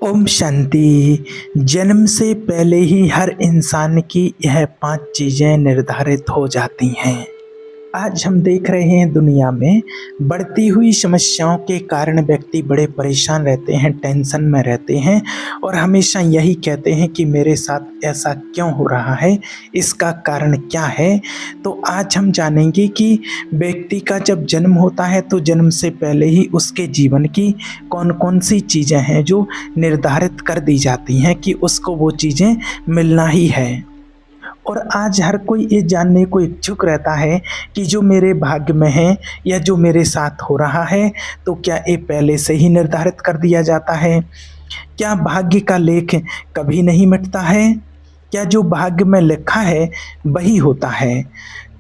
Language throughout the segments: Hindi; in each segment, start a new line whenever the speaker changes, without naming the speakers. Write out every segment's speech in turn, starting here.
ओम शांति। जन्म से पहले ही हर इंसान की यह 5 चीज़ें निर्धारित हो जाती हैं। आज हम देख रहे हैं दुनिया में बढ़ती हुई समस्याओं के कारण व्यक्ति बड़े परेशान रहते हैं, टेंशन में रहते हैं और हमेशा यही कहते हैं कि मेरे साथ ऐसा क्यों हो रहा है, इसका कारण क्या है। तो आज हम जानेंगे कि व्यक्ति का जब जन्म होता है तो जन्म से पहले ही उसके जीवन की कौन-कौन सी चीज़ें हैं जो निर्धारित कर दी जाती हैं कि उसको वो चीज़ें मिलना ही है। और आज हर कोई ये जानने को इच्छुक रहता है कि जो मेरे भाग्य में है या जो मेरे साथ हो रहा है, तो क्या ये पहले से ही निर्धारित कर दिया जाता है? क्या भाग्य का लेख कभी नहीं मिटता है? क्या जो भाग्य में लिखा है वही होता है?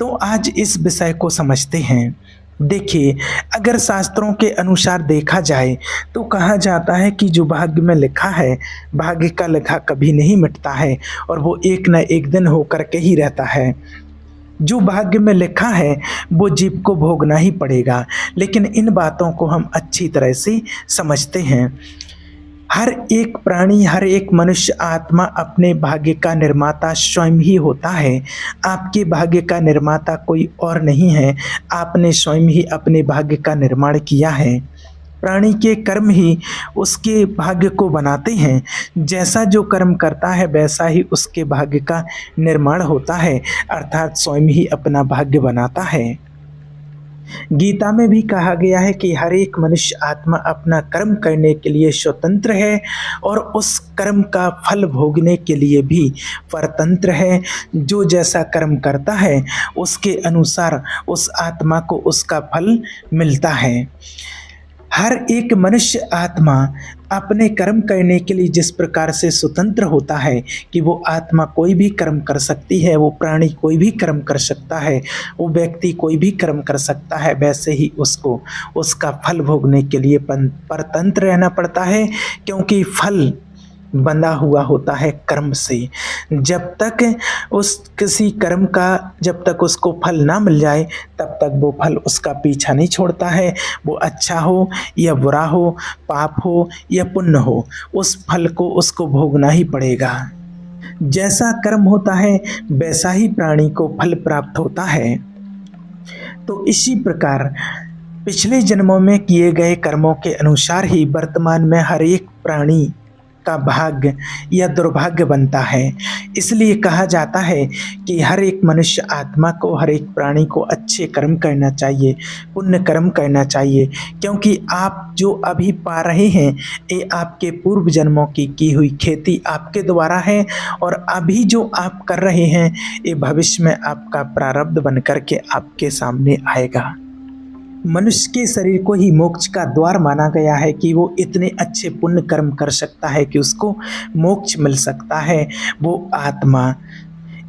तो आज इस विषय को समझते हैं। देखिए, अगर शास्त्रों के अनुसार देखा जाए तो कहा जाता है कि जो भाग्य में लिखा है, भाग्य का लिखा कभी नहीं मिटता है और वो एक न एक दिन होकर के ही रहता है। जो भाग्य में लिखा है वो जीव को भोगना ही पड़ेगा। लेकिन इन बातों को हम अच्छी तरह से समझते हैं। हर एक प्राणी, हर एक मनुष्य आत्मा अपने भाग्य का निर्माता स्वयं ही होता है। आपके भाग्य का निर्माता कोई और नहीं है, आपने स्वयं ही अपने भाग्य का निर्माण किया है। प्राणी के कर्म ही उसके भाग्य को बनाते हैं। जैसा जो कर्म करता है वैसा ही उसके भाग्य का निर्माण होता है, अर्थात स्वयं ही अपना भाग्य बनाता है। गीता में भी कहा गया है कि हर एक मनुष्य आत्मा अपना कर्म करने के लिए स्वतंत्र है और उस कर्म का फल भोगने के लिए भी परतंत्र है। जो जैसा कर्म करता है उसके अनुसार उस आत्मा को उसका फल मिलता है। हर एक मनुष्य आत्मा अपने कर्म करने के लिए जिस प्रकार से स्वतंत्र होता है कि वो आत्मा कोई भी कर्म कर सकती है, वो प्राणी कोई भी कर्म कर सकता है, वो व्यक्ति कोई भी कर्म कर सकता है, वैसे ही उसको उसका फल भोगने के लिए परतंत्र रहना पड़ता है, क्योंकि फल बंधा हुआ होता है कर्म से। जब तक उस किसी कर्म का जब तक उसको फल ना मिल जाए तब तक वो फल उसका पीछा नहीं छोड़ता है। वो अच्छा हो या बुरा हो, पाप हो या पुण्य हो, उस फल को उसको भोगना ही पड़ेगा। जैसा कर्म होता है वैसा ही प्राणी को फल प्राप्त होता है। तो इसी प्रकार पिछले जन्मों में किए गए कर्मों के अनुसार ही वर्तमान में हर एक प्राणी का भाग्य या दुर्भाग्य बनता है। इसलिए कहा जाता है कि हर एक मनुष्य आत्मा को, हर एक प्राणी को अच्छे कर्म करना चाहिए, पुण्य कर्म करना चाहिए, क्योंकि आप जो अभी पा रहे हैं ये आपके पूर्व जन्मों की हुई खेती आपके द्वारा है और अभी जो आप कर रहे हैं ये भविष्य में आपका प्रारब्ध बन कर के आपके सामने आएगा। मनुष्य के शरीर को ही मोक्ष का द्वार माना गया है कि वो इतने अच्छे पुण्य कर्म कर सकता है कि उसको मोक्ष मिल सकता है। वो आत्मा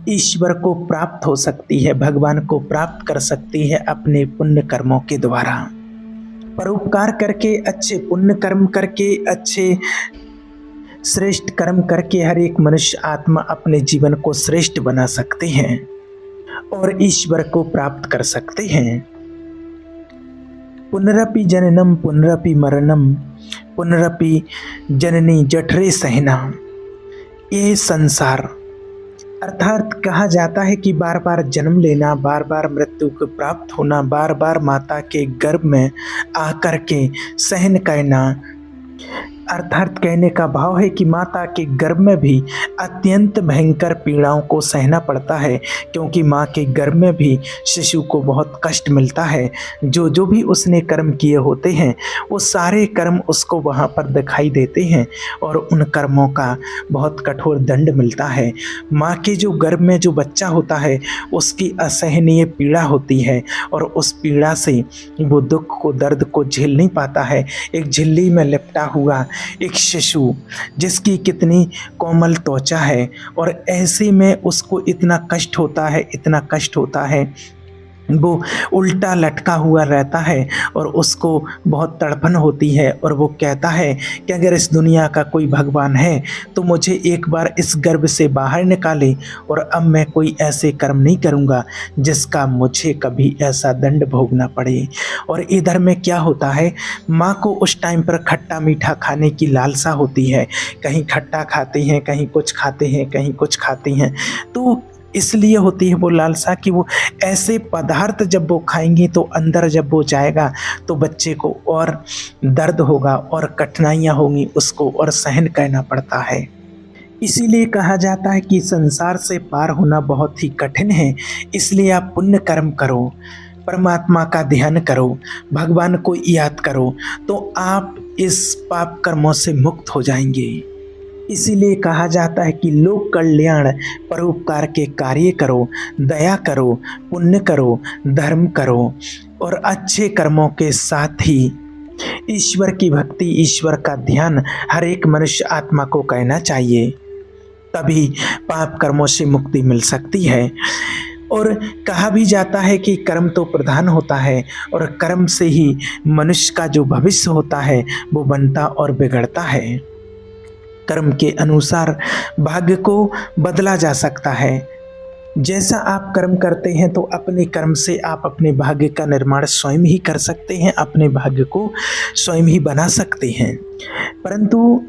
ईश्वर को प्राप्त हो सकती है, भगवान को प्राप्त कर सकती है अपने पुण्य कर्मों के द्वारा। परोपकार करके, अच्छे पुण्य कर्म करके, अच्छे श्रेष्ठ कर्म करके हर एक मनुष्य आत्मा अपने जीवन को श्रेष्ठ बना सकते हैं और ईश्वर को प्राप्त कर सकते हैं। पुनरपि जननम पुनरपि मरणम पुनरपि जननी जठरे सहना। ये संसार, अर्थात कहा जाता है कि बार बार जन्म लेना, बार बार मृत्यु को प्राप्त होना, बार बार माता के गर्भ में आकर के सहन करना, अर्थात कहने का भाव है कि माता के गर्भ में भी अत्यंत भयंकर पीड़ाओं को सहना पड़ता है, क्योंकि माँ के गर्भ में भी शिशु को बहुत कष्ट मिलता है। जो जो भी उसने कर्म किए होते हैं वो सारे कर्म उसको वहाँ पर दिखाई देते हैं और उन कर्मों का बहुत कठोर दंड मिलता है। माँ के जो गर्भ में जो बच्चा होता है उसकी असहनीय पीड़ा होती है और उस पीड़ा से वो दुख को, दर्द को झेल नहीं पाता है। एक झिल्ली में लिपटा हुआ एक शिशु जिसकी कितनी कोमल त्वचा है और ऐसे में उसको इतना कष्ट होता है, इतना कष्ट होता है वो उल्टा लटका हुआ रहता है और उसको बहुत तड़पन होती है और वो कहता है कि अगर इस दुनिया का कोई भगवान है तो मुझे एक बार इस गर्भ से बाहर निकाले और अब मैं कोई ऐसे कर्म नहीं करूँगा जिसका मुझे कभी ऐसा दंड भोगना पड़े। और इधर में क्या होता है, माँ को उस टाइम पर खट्टा मीठा खाने की लालसा होती है, कहीं खट्टा खाते हैं, कहीं कुछ खाते हैं, कहीं कुछ खाते हैं। तो इसलिए होती है वो लालसा कि वो ऐसे पदार्थ जब वो खाएंगी तो अंदर जब वो जाएगा तो बच्चे को और दर्द होगा और कठिनाइयाँ होंगी, उसको और सहन करना पड़ता है। इसीलिए कहा जाता है कि संसार से पार होना बहुत ही कठिन है। इसलिए आप पुण्य कर्म करो, परमात्मा का ध्यान करो, भगवान को याद करो, तो आप इस पाप कर्मों से मुक्त हो जाएंगे। इसीलिए कहा जाता है कि लोक कल्याण परोपकार के कार्य करो, दया करो, पुण्य करो, धर्म करो और अच्छे कर्मों के साथ ही ईश्वर की भक्ति, ईश्वर का ध्यान हर एक मनुष्य आत्मा को करना चाहिए। तभी पाप कर्मों से मुक्ति मिल सकती है। और कहा भी जाता है कि कर्म तो प्रधान होता है और कर्म से ही मनुष्य का जो भविष्य होता है वो बनता और बिगड़ता है। कर्म के अनुसार भाग्य को बदला जा सकता है। जैसा आप कर्म करते हैं तो अपने कर्म से आप अपने भाग्य का निर्माण स्वयं ही कर सकते हैं, अपने भाग्य को स्वयं ही बना सकते हैं। परंतु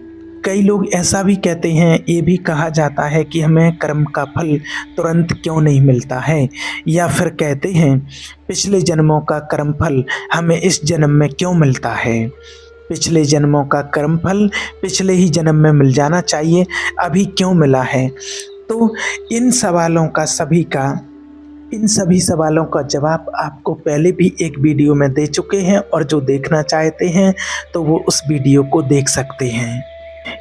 कई लोग ऐसा भी कहते हैं, ये भी कहा जाता है कि हमें कर्म का फल तुरंत क्यों नहीं मिलता है, या फिर कहते हैं पिछले जन्मों का कर्म फल हमें इस जन्म में क्यों मिलता है। पिछले जन्मों का कर्म फल पिछले ही जन्म में मिल जाना चाहिए, अभी क्यों मिला है। तो इन सभी सवालों का जवाब आपको पहले भी एक वीडियो में दे चुके हैं और जो देखना चाहते हैं तो वो उस वीडियो को देख सकते हैं।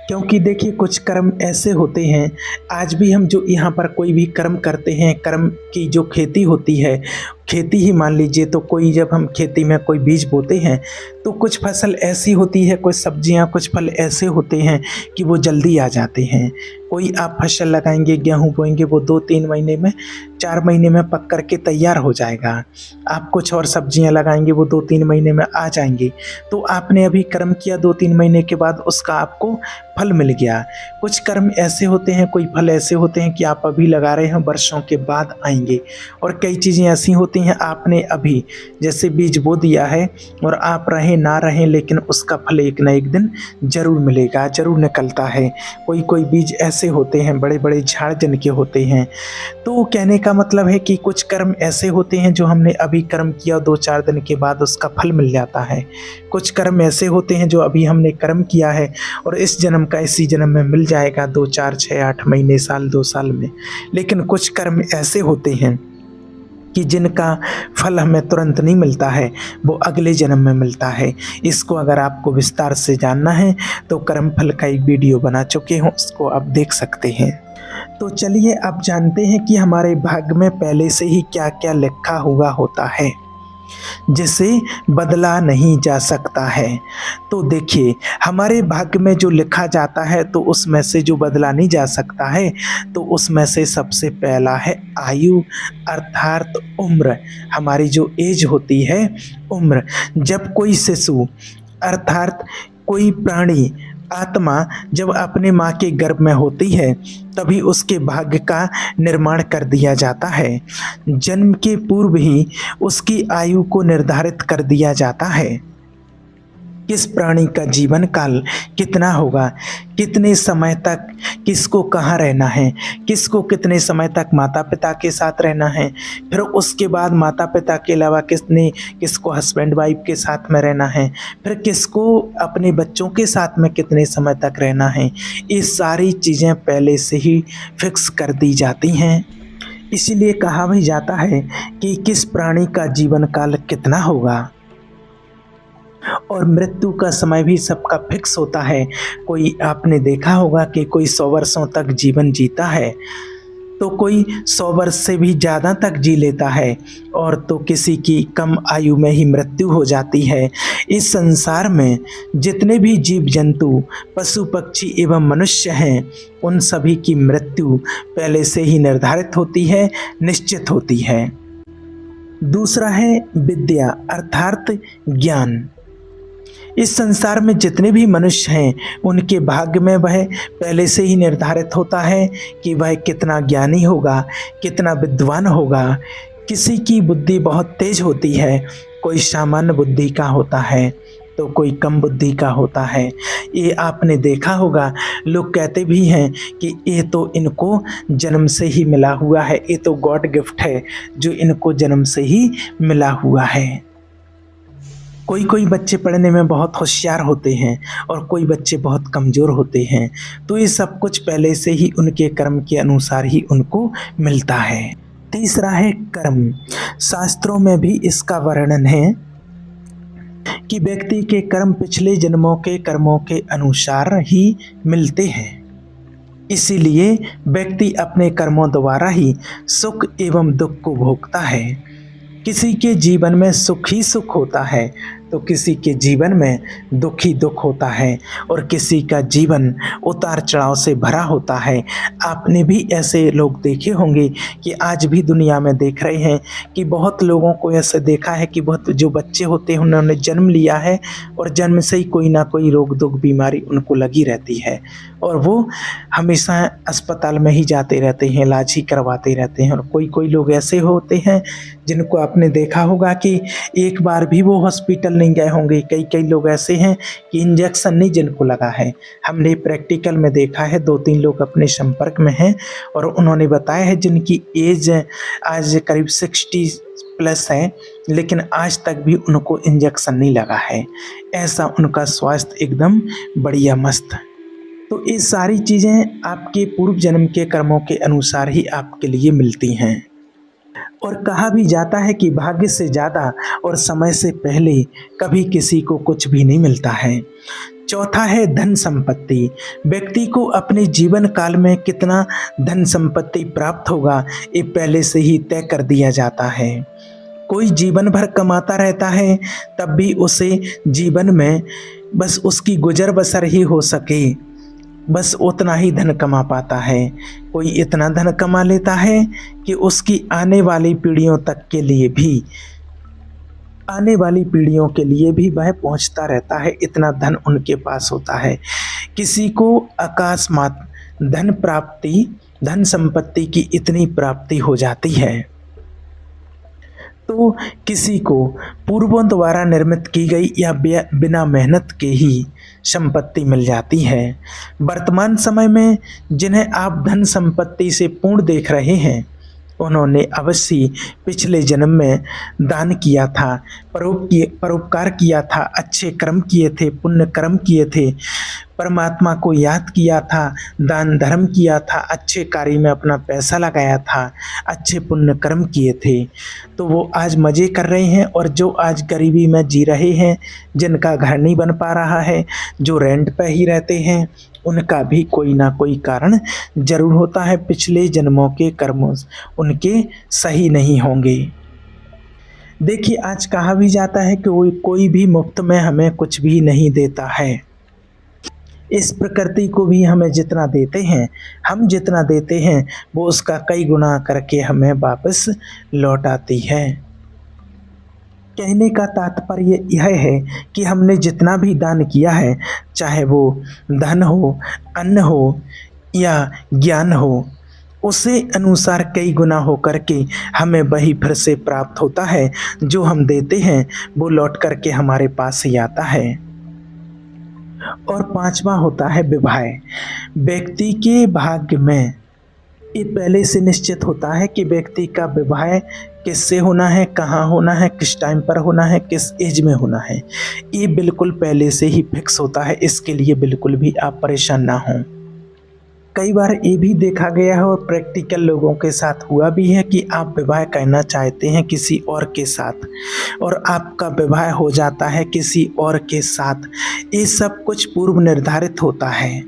क्योंकि देखिए कुछ कर्म ऐसे होते हैं, आज भी हम जो यहाँ पर कोई भी कर्म करते हैं, कर्म की जो खेती होती है, खेती ही मान लीजिए, तो कोई जब हम खेती में कोई बीज बोते हैं तो कुछ फसल ऐसी होती है, कुछ सब्जियां, कुछ फल ऐसे होते हैं कि वो जल्दी आ जाते हैं। कोई आप फसल लगाएंगे, गेहूं बोएंगे, वो 2-3 महीने में, 4 महीने में पक कर के तैयार हो जाएगा। आप कुछ और सब्जियां लगाएंगे, वो 2-3 महीने में आ जाएंगी। तो आपने अभी कर्म किया, 2-3 महीने के बाद उसका आपको फल मिल गया। कुछ कर्म ऐसे होते हैं, कोई फल ऐसे होते हैं कि आप अभी लगा रहे हैं, वर्षों के बाद आएंगे। और कई चीज़ें ऐसी होती हैं, आपने अभी जैसे बीज बो दिया है और आप रहें ना रहें, लेकिन उसका फल एक ना एक दिन जरूर मिलेगा, जरूर निकलता है। कोई कोई बीज ऐसे होते हैं, बड़े बड़े झाड़ जन के होते हैं। तो कहने का मतलब है कि कुछ कर्म ऐसे होते हैं जो हमने अभी कर्म किया, 2-4 दिन के बाद उसका फल मिल जाता है। कुछ कर्म ऐसे होते हैं जो अभी हमने कर्म किया है और इस जन्म का इसी जन्म में मिल जाएगा, 2, 4, 6, 8 महीने, साल, 2 साल में। लेकिन कुछ कर्म ऐसे होते हैं कि जिनका फल हमें तुरंत नहीं मिलता है, वो अगले जन्म में मिलता है। इसको अगर आपको विस्तार से जानना है तो कर्म फल का एक वीडियो बना चुके हूँ, उसको आप देख सकते हैं। तो चलिए अब जानते हैं कि हमारे भाग्य में पहले से ही क्या क्या लिखा हुआ होता है जिसे बदला नहीं जा सकता है। तो देखिए हमारे भाग्य में जो लिखा जाता है तो उसमें से जो बदला नहीं जा सकता है, तो उसमें से सबसे पहला है आयु, अर्थात उम्र। हमारी जो एज होती है, उम्र। जब कोई शिशु अर्थात कोई प्राणी, आत्मा जब अपने माँ के गर्भ में होती है तभी उसके भाग्य का निर्माण कर दिया जाता है। जन्म के पूर्व ही उसकी आयु को निर्धारित कर दिया जाता है। किस प्राणी का जीवन काल कितना होगा, कितने समय तक किसको कहाँ रहना है, किसको कितने समय तक माता पिता के साथ रहना है, फिर उसके बाद माता पिता के अलावा किसको हस्बैंड वाइफ के साथ में रहना है, फिर किसको अपने बच्चों के साथ में कितने समय तक रहना है। ये सारी चीज़ें पहले से ही फिक्स कर दी जाती हैं। इसीलिए कहा भी जाता है कि किस प्राणी का जीवन काल कितना होगा। और मृत्यु का समय भी सबका फिक्स होता है। कोई आपने देखा होगा कि कोई 100 वर्षों तक जीवन जीता है, तो कोई 100 वर्ष से भी ज़्यादा तक जी लेता है, और तो किसी की कम आयु में ही मृत्यु हो जाती है। इस संसार में जितने भी जीव जंतु, पशु पक्षी एवं मनुष्य हैं, उन सभी की मृत्यु पहले से ही निर्धारित होती है, निश्चित होती है। दूसरा है विद्या अर्थात ज्ञान। इस संसार में जितने भी मनुष्य हैं उनके भाग्य में वह पहले से ही निर्धारित होता है कि वह कितना ज्ञानी होगा, कितना विद्वान होगा। किसी की बुद्धि बहुत तेज होती है, कोई सामान्य बुद्धि का होता है तो कोई कम बुद्धि का होता है। ये आपने देखा होगा, लोग कहते भी हैं कि ये तो इनको जन्म से ही मिला हुआ है, ये तो गॉड गिफ्ट है जो इनको जन्म से ही मिला हुआ है। कोई कोई बच्चे पढ़ने में बहुत होशियार होते हैं और कोई बच्चे बहुत कमज़ोर होते हैं, तो ये सब कुछ पहले से ही उनके कर्म के अनुसार ही उनको मिलता है। तीसरा है कर्म। शास्त्रों में भी इसका वर्णन है कि व्यक्ति के कर्म पिछले जन्मों के कर्मों के अनुसार ही मिलते हैं। इसीलिए व्यक्ति अपने कर्मों द्वारा ही सुख एवं दुख को भोगता है। किसी के जीवन में सुख ही सुख होता है तो किसी के जीवन में दुख ही दुख होता है और किसी का जीवन उतार चढ़ाव से भरा होता है। आपने भी ऐसे लोग देखे होंगे कि आज भी दुनिया में देख रहे हैं कि बहुत लोगों को ऐसे देखा है कि बहुत जो बच्चे होते हैं उन्होंने जन्म लिया है और जन्म से ही कोई ना कोई रोग दुख बीमारी उनको लगी रहती है और वो हमेशा अस्पताल में ही जाते रहते हैं, इलाज ही करवाते रहते हैं। और कोई कोई लोग ऐसे होते हैं जिनको आपने देखा होगा कि एक बार भी वो हॉस्पिटल नहीं गए होंगे। कई कई लोग ऐसे हैं कि इंजेक्शन नहीं जिनको लगा है। हमने प्रैक्टिकल में देखा है, 2-3 लोग अपने संपर्क में हैं और उन्होंने बताया है जिनकी एज आज करीब 60 प्लस है लेकिन आज तक भी उनको इंजेक्शन नहीं लगा है। ऐसा उनका स्वास्थ्य एकदम बढ़िया मस्त। तो ये सारी चीज़ें आपके पूर्व जन्म के कर्मों के अनुसार ही आपके लिए मिलती हैं। और कहा भी जाता है कि भाग्य से ज़्यादा और समय से पहले कभी किसी को कुछ भी नहीं मिलता है। चौथा है धन संपत्ति। व्यक्ति को अपने जीवन काल में कितना धन संपत्ति प्राप्त होगा ये पहले से ही तय कर दिया जाता है। कोई जीवन भर कमाता रहता है तब भी उसे जीवन में बस उसकी गुजर बसर ही हो सके, बस उतना ही धन कमा पाता है। कोई इतना धन कमा लेता है कि उसकी आने वाली पीढ़ियों के लिए भी वह पहुंचता रहता है, इतना धन उनके पास होता है। किसी को अकस्मात धन संपत्ति की इतनी प्राप्ति हो जाती है तो किसी को पूर्वों द्वारा निर्मित की गई या बिना मेहनत के ही संपत्ति मिल जाती है। वर्तमान समय में जिन्हें आप धन संपत्ति से पूर्ण देख रहे हैं उन्होंने अवश्य पिछले जन्म में दान किया था, परोपकार किया था, अच्छे कर्म किए थे, पुण्य कर्म किए थे, परमात्मा को याद किया था, दान धर्म किया था, अच्छे कार्य में अपना पैसा लगाया था, अच्छे पुण्य कर्म किए थे, तो वो आज मज़े कर रहे हैं। और जो आज गरीबी में जी रहे हैं, जिनका घर नहीं बन पा रहा है, जो रेंट पे ही रहते हैं, उनका भी कोई ना कोई कारण जरूर होता है। पिछले जन्मों के कर्म उनके सही नहीं होंगे। देखिए, आज कहा भी जाता है कि कोई भी मुफ्त में हमें कुछ भी नहीं देता है। इस प्रकृति को भी हमें जितना देते हैं, हम जितना देते हैं वो उसका कई गुना करके हमें वापस लौट आती है। कहने का तात्पर्य यह है कि हमने जितना भी दान किया है, चाहे वो धन हो, अन्न हो या ज्ञान हो, उसे अनुसार कई गुना हो करके हमें वही फिर से प्राप्त होता है। जो हम देते हैं वो लौट करके हमारे पास ही आता है। और पांचवा होता है विवाह। व्यक्ति के भाग्य में ये पहले से निश्चित होता है कि व्यक्ति का विवाह किससे होना है, कहाँ होना है, किस टाइम पर होना है, किस एज में होना है, ये बिल्कुल पहले से ही फिक्स होता है। इसके लिए बिल्कुल भी आप परेशान ना हों। कई बार ये भी देखा गया है और प्रैक्टिकल लोगों के साथ हुआ भी है कि आप विवाह करना चाहते हैं किसी और के साथ और आपका विवाह हो जाता है किसी और के साथ। ये सब कुछ पूर्व निर्धारित होता है।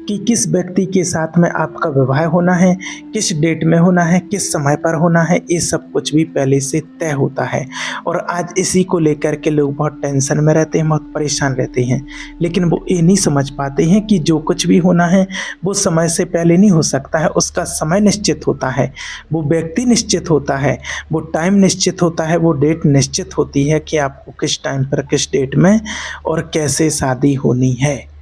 कि किस व्यक्ति के साथ में आपका विवाह होना है, किस डेट में होना है, किस समय पर होना है, ये सब कुछ भी पहले से तय होता है। और आज इसी को लेकर के लोग बहुत टेंशन में रहते हैं, बहुत परेशान रहते हैं। लेकिन वो ये नहीं समझ पाते हैं कि जो कुछ भी होना है वो समय से पहले नहीं हो सकता है, उसका समय निश्चित होता है, वो व्यक्ति निश्चित होता है, वो टाइम निश्चित होता है, वो डेट निश्चित होती है कि आपको किस टाइम पर, किस डेट में और कैसे शादी होनी है।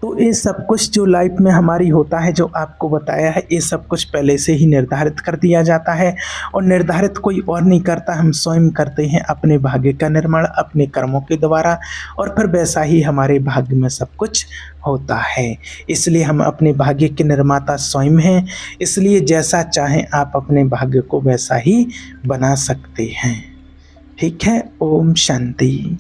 तो ये सब कुछ जो लाइफ में हमारी होता है, जो आपको बताया है, ये सब कुछ पहले से ही निर्धारित कर दिया जाता है। और निर्धारित कोई और नहीं करता, हम स्वयं करते हैं अपने भाग्य का निर्माण अपने कर्मों के द्वारा, और फिर वैसा ही हमारे भाग्य में सब कुछ होता है। इसलिए हम अपने भाग्य के निर्माता स्वयं हैं, इसलिए जैसा चाहें आप अपने भाग्य को वैसा ही बना सकते हैं। ठीक है, ओम शांति।